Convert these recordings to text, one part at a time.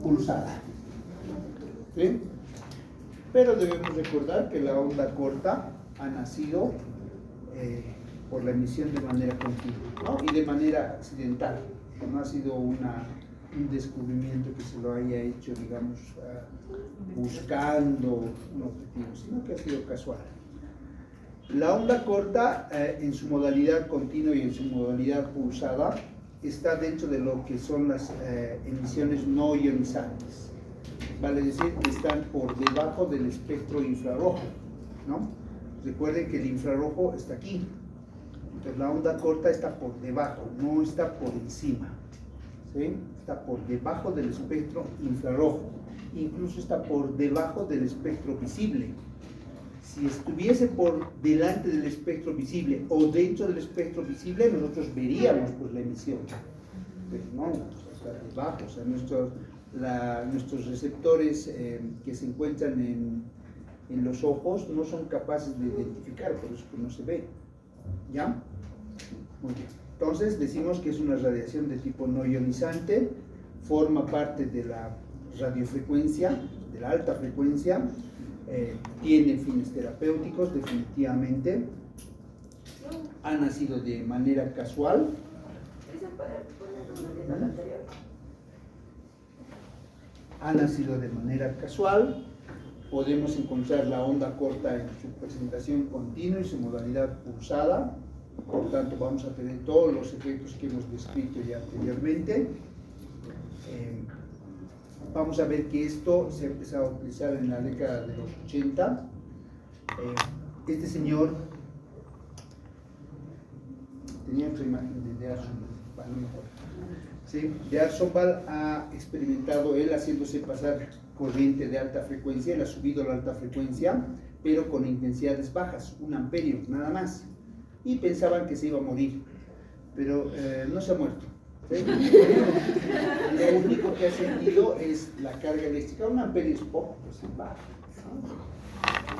pulsada. ¿Sí? Pero debemos recordar que la onda corta ha nacido por la emisión de manera continua, ¿no? Y de manera accidental. No ha sido un descubrimiento que se lo haya hecho, digamos, buscando un objetivo, sino que ha sido casual. La onda corta, en su modalidad continua y en su modalidad pulsada, está dentro de lo que son las emisiones no ionizantes. Vale decir que están por debajo del espectro infrarrojo, ¿no? Recuerden que el infrarrojo está aquí. Entonces la onda corta está por debajo, no está por encima. ¿Sí? Está por debajo del espectro infrarrojo. Incluso está por debajo del espectro visible. Si estuviese por delante del espectro visible o dentro del espectro visible, nosotros veríamos pues la emisión. Pero no, está debajo. O sea, nuestros receptores que se encuentran en los ojos no son capaces de identificar, por eso que no se ve. ¿Ya? Muy bien. Entonces decimos que es una radiación de tipo no ionizante, forma parte de la radiofrecuencia, de la alta frecuencia, tiene fines terapéuticos definitivamente, ha nacido de manera casual. Ha nacido de manera casual. Podemos encontrar la onda corta en su presentación continua y su modalidad pulsada. Por tanto, vamos a tener todos los efectos que hemos descrito ya anteriormente. Vamos a ver que esto se ha empezado a utilizar en la década de los 80. Este señor tenía otra imagen de Arsenal, no mejor. ¿Sí? De Arsenal ha experimentado él haciéndose pasar corriente de alta frecuencia, él ha subido la alta frecuencia, pero con intensidades bajas, 1 amperio, nada más. Y pensaban que se iba a morir, pero no se ha muerto. ¿Sí? Lo único que ha sentido es la carga eléctrica, 1 amperio es poco, pues bajo.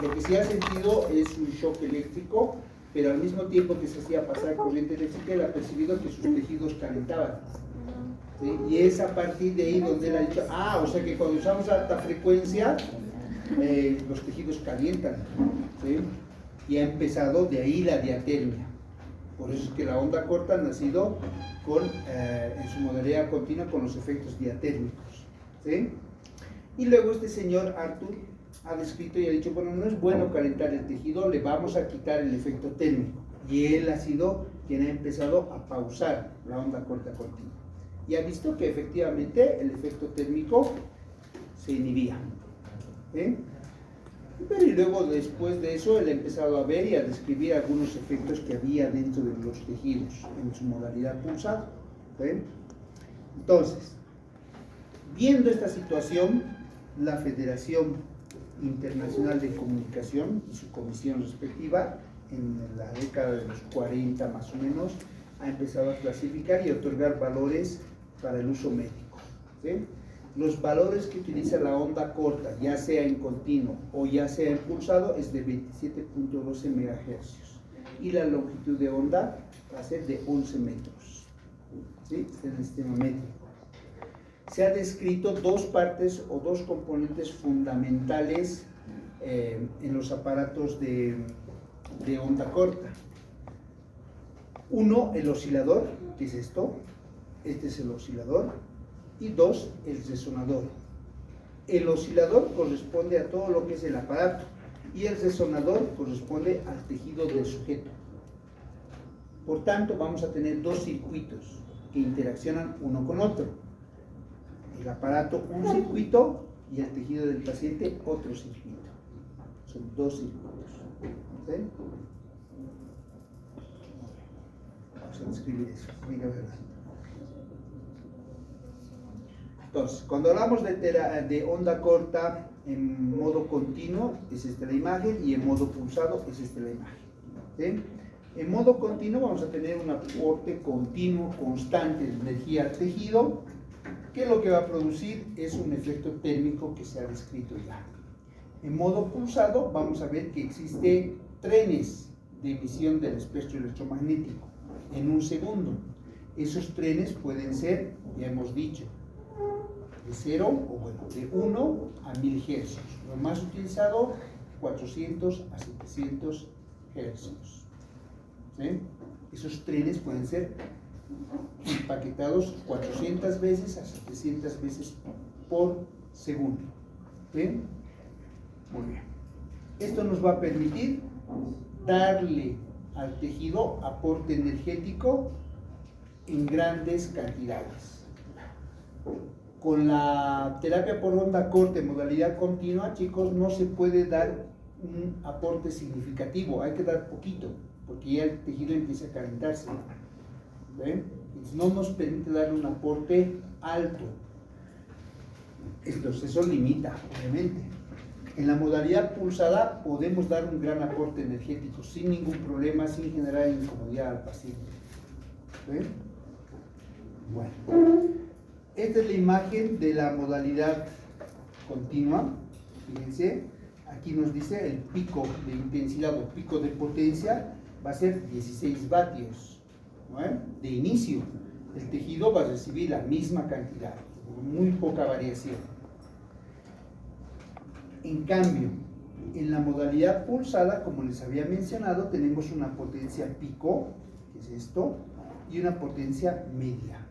Lo que sí ha sentido es un shock eléctrico, pero al mismo tiempo que se hacía pasar corriente eléctrica, él ha percibido que sus tejidos calentaban. ¿Sí? Y es a partir de ahí donde él ha dicho, o sea que cuando usamos alta frecuencia, los tejidos calientan. ¿Sí? Y ha empezado de ahí la diatermia. Por eso es que la onda corta ha nacido en su modalidad continua con los efectos diatérmicos. ¿Sí? Y luego este señor Arthur ha descrito y ha dicho, bueno, no es bueno calentar el tejido, le vamos a quitar el efecto térmico. Y él ha sido quien ha empezado a pausar la onda corta continua. Y ha visto que efectivamente el efecto térmico se inhibía. ¿Sí? Pero y luego después de eso él ha empezado a ver y a describir algunos efectos que había dentro de los tejidos en su modalidad pulsada. ¿Sí? Entonces, viendo esta situación, la Federación Internacional de Comunicación y su comisión respectiva, en la década de los 40 más o menos, ha empezado a clasificar y a otorgar valores para el uso médico. ¿Sí? Los valores que utiliza la onda corta, ya sea en continuo o ya sea en pulsado, es de 27.12 MHz. Y la longitud de onda va a ser de 11 metros. ¿Sí? Este es el sistema métrico. Se ha descrito 2 partes o 2 componentes fundamentales en los aparatos de onda corta. Uno, el oscilador, que es esto. Este es el oscilador. Y 2, el resonador. El oscilador corresponde a todo lo que es el aparato y el resonador corresponde al tejido del sujeto. Por tanto, vamos a tener 2 circuitos que interaccionan uno con otro. El aparato un circuito y el tejido del paciente otro circuito. Son 2 circuitos. ¿Sí? Vamos a describir eso. Venga, verdad. Entonces, cuando hablamos de onda corta en modo continuo, es esta la imagen, y en modo pulsado es esta la imagen. ¿Sí? En modo continuo vamos a tener un aporte continuo, constante de energía al tejido, que lo que va a producir es un efecto térmico que se ha descrito ya. En modo pulsado vamos a ver que existen trenes de emisión del espectro electromagnético en un segundo. Esos trenes pueden ser, ya hemos dicho, de 0, o bueno, de 1 a 1000 hercios. Lo más utilizado, 400 a 700 hercios. ¿Sí? Esos trenes pueden ser empaquetados 400 veces a 700 veces por segundo. ¿Sí? Muy bien. Esto nos va a permitir darle al tejido aporte energético en grandes cantidades. Con la terapia por onda corta en modalidad continua, chicos, no se puede dar un aporte significativo, hay que dar poquito, porque ya el tejido empieza a calentarse. ¿Ven? No nos permite dar un aporte alto. Entonces eso limita, obviamente. En la modalidad pulsada podemos dar un gran aporte energético sin ningún problema, sin generar incomodidad al paciente. ¿Ven? Bueno, esta es la imagen de la modalidad continua. Fíjense, aquí nos dice el pico de intensidad o pico de potencia va a ser 16 vatios. ¿No? De inicio, el tejido va a recibir la misma cantidad, muy poca variación. En cambio, en la modalidad pulsada, como les había mencionado, tenemos una potencia pico, que es esto, y una potencia media.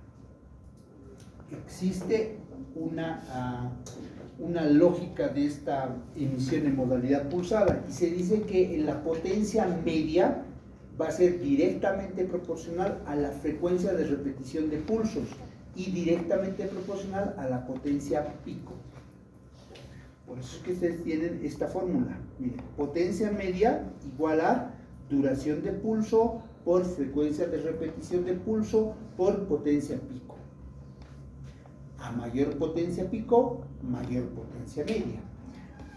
Existe una lógica de esta emisión en modalidad pulsada, y se dice que en la potencia media va a ser directamente proporcional a la frecuencia de repetición de pulsos y directamente proporcional a la potencia pico. Por eso es que ustedes tienen esta fórmula. Miren, potencia media igual a duración de pulso por frecuencia de repetición de pulso por potencia pico. A mayor potencia pico, mayor potencia media.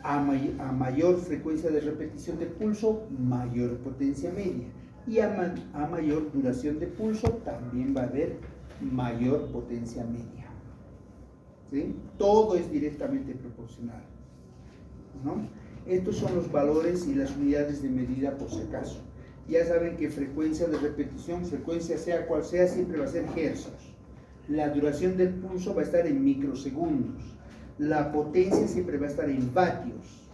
A mayor frecuencia de repetición de pulso, mayor potencia media. Y a mayor duración de pulso también va a haber mayor potencia media. ¿Sí? Todo es directamente proporcional, ¿no? Estos son los valores y las unidades de medida por si acaso. Ya saben que frecuencia de repetición, frecuencia sea cual sea, siempre va a ser hercios. La duración del pulso va a estar en microsegundos. La potencia siempre va a estar en vatios,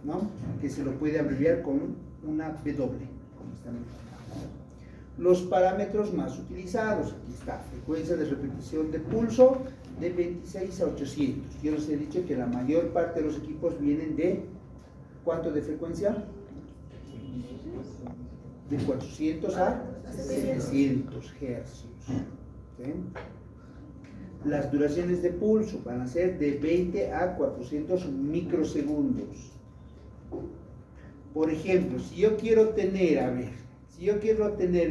¿no? Que se lo puede abreviar con una W, como están viendo. Los parámetros más utilizados, aquí está, frecuencia de repetición de pulso de 26 a 800. Yo les he dicho que la mayor parte de los equipos vienen de, ¿cuánto de frecuencia? De 400 a 700 hercios. ¿Sí? Las duraciones de pulso van a ser de 20 a 400 microsegundos. Por ejemplo, si yo quiero tener,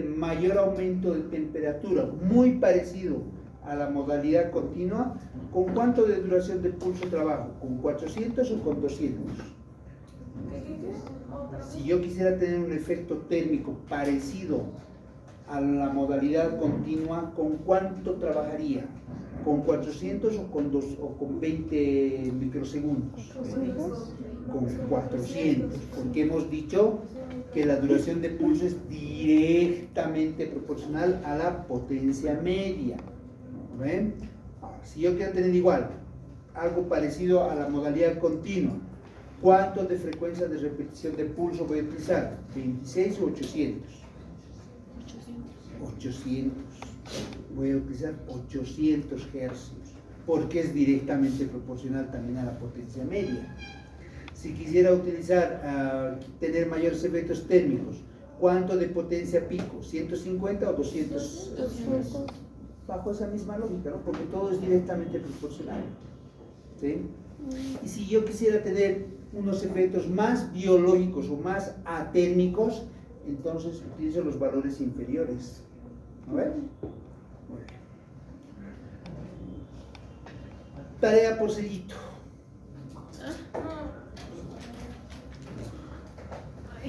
mayor aumento de temperatura, muy parecido a la modalidad continua, ¿con cuánto de duración de pulso trabajo? ¿Con 400 o con 200? Si yo quisiera tener un efecto térmico parecido a la modalidad continua, ¿con cuánto trabajaría? ¿Con 400 o con 20 microsegundos? Con 400, porque hemos dicho que la duración de pulso es directamente proporcional a la potencia media. ¿Ven? Ahora, si yo quiero tener igual, algo parecido a la modalidad continua, ¿cuánto de frecuencia de repetición de pulso voy a utilizar? ¿26 o 800? 800. Voy a utilizar 800 hercios, porque es directamente proporcional también a la potencia media. Si quisiera utilizar, tener mayores efectos térmicos, ¿cuánto de potencia pico? ¿150 o 200? Bajo esa misma lógica, ¿no? Porque todo es directamente proporcional. ¿Sí? Y si yo quisiera tener unos efectos más biológicos o más atérmicos, entonces utilizo los valores inferiores. ¿No ven? Muy bien. Tarea por sellito.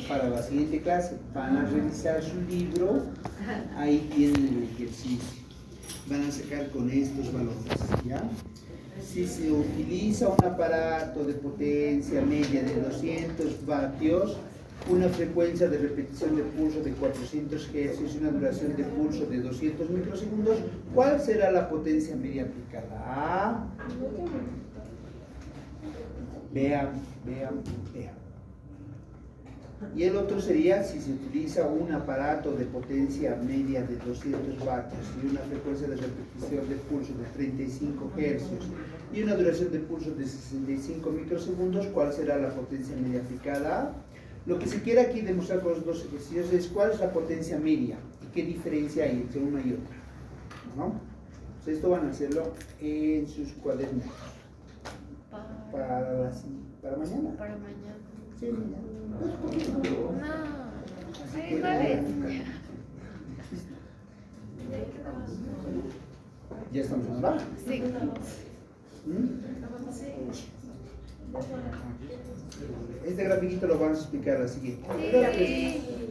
Para la siguiente clase van a revisar su libro, ahí tienen el ejercicio, van a sacar con estos valores, ¿ya? Si se utiliza un aparato de potencia media de 200 vatios, una frecuencia de repetición de pulso de 400 hercios y una duración de pulso de 200 microsegundos, ¿cuál será la potencia media aplicada? Vean. Y el otro sería si se utiliza un aparato de potencia media de 200 vatios y una frecuencia de repetición de pulso de 35 hercios y una duración de pulso de 65 microsegundos, ¿cuál será la potencia media aplicada? Lo que se quiere aquí demostrar con los dos ejercicios es cuál es la potencia media y qué diferencia hay entre una y otra, ¿no? Entonces esto van a hacerlo en sus cuadernos para mañana. Para mañana. Sí, mañana. No. Así Sí, que, vale. ya estamos en la. Sí. Este grafiquito lo vamos a explicar así. Sí.